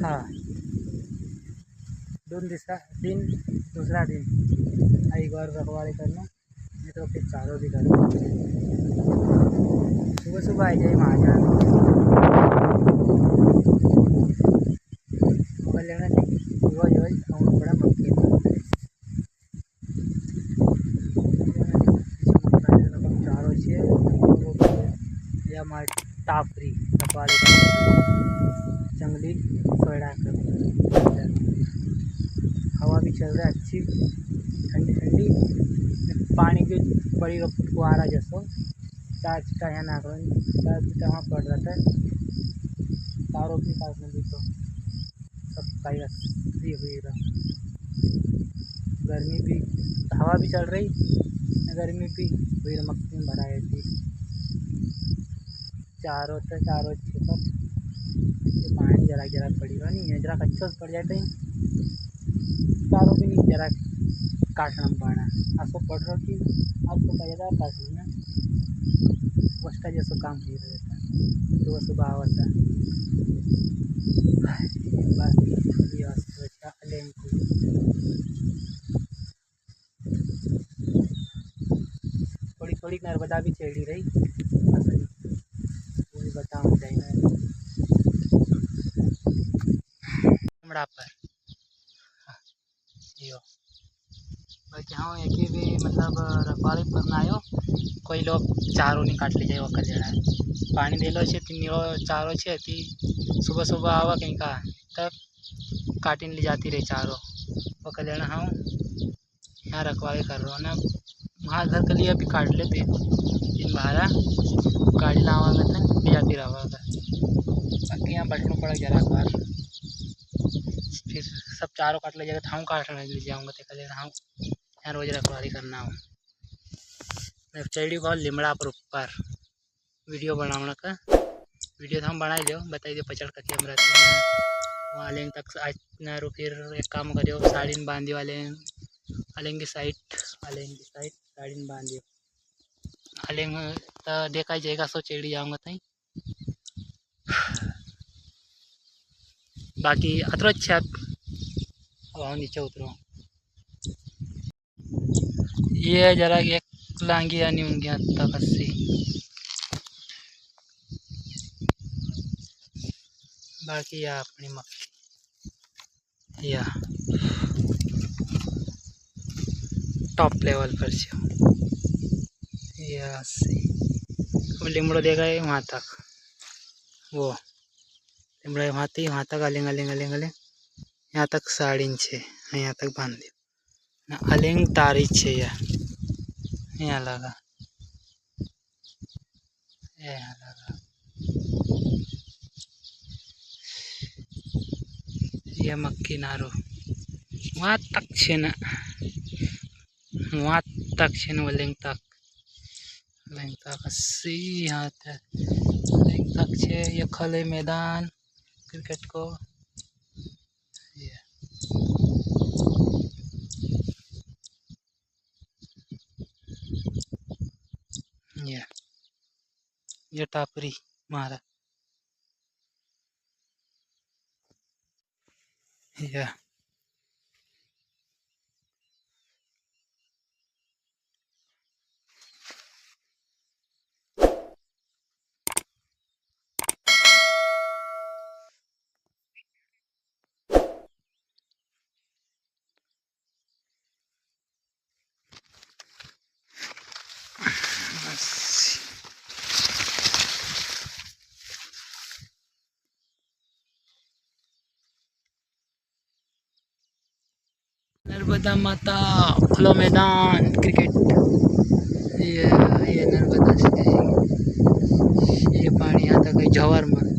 हाँ, दिन दूसरा दिन आई बार रखवाली करना, नहीं तो फिर चारों भी करना। सुबह सुबह आई जाए वहाँ जाना लेना रोज रोज हम बड़ा मक्की चारों છે हमारे टापरी रखवाली जंगली सोड़ा कर। हवा भी चल रहा है अच्छी ठंडी ठंडी, पानी भी बड़ी फुहारा जैसो चार छिटा यहाँ नाक चार छिटा वहाँ पड़ रहा था। तारों के पास में भी तो सब काया फ्री हुई रहा। गर्मी भी हवा भी चल रही, गर्मी भी हुई रहा, मक्खी में भराई थी चारों छेपर। तो पानी जरा जरा पड़ी हुआ नहीं है, जरा अच्छा पड़ जाता है चारों भी नहीं जरा काटना पाना आपको पड़ रहा कि आपको कह जाता काटना वस्ता जैसा काम नहीं रहता। सुबह सुबह आवता थोड़ी थोड़ी नर्मदा भी चढ़ी रही, वो भी बताऊँ जाए पर यो हाँ एक भी मतलब रखवाली पर आयो कोई लोग चारों नहीं काट ले जाए वो कल्याण पानी देलो छे तीन चारों छे ती सुबह सुबह आवा कहीं का तब काटी ले जाती रही चारों वो कल्याण हाँ यहाँ रखवाली कर रहा हूँ ना। वहाँ घर के लिए भी काट लेते दिन बारा गाड़ी लावा में था ले जाती रहा बाकी यहाँ बैठना पड़ा जरा बार फिर सब चारों काट ले जाएगा ठाऊँ काटने ले जाऊँगा तो कल्याण हाँ यहाँ रोज रखवाली करना हो। चढ़ी को लिमड़ा पर ऊपर वीडियो बनाने का वीडियो तो हम बना लियो बताई दो पचड़ का कैमरा वहाँ लेंगे तक आज फिर एक काम करियो साड़ी बांधी वाले अलेंगे साइड साड़ी बांधियो अलेंगे तो देखा जाएगा सो चढ़ी जाऊँगा तई बाकी अतरो अच्छा अब नीचे उतरो ये जरा एक लांगी आनी उनकी तक अस्सी बाकी या अपनी मक्की या टॉप लेवल पर या लिमड़ो देखा है वहाँ तक वो लिमड़ा वहाँ तक अलेंग अलेंग अलेंग अलेंग यहाँ तक साड़ी छे यहाँ तक बांध दियो अलेंग तारी छे यहाँ लगा ये मक्की नारो वहाँ तक छे ना वहाँ तक छे ना लेंग तक अस्सी यहाँ तक लेंग तक छे। ये खले मैदान क्रिकेट को ये टापरी मारा या नर्मदा माता खुला मैदान क्रिकेट ये नर्मदा से ये पानी आता कहीं जवार में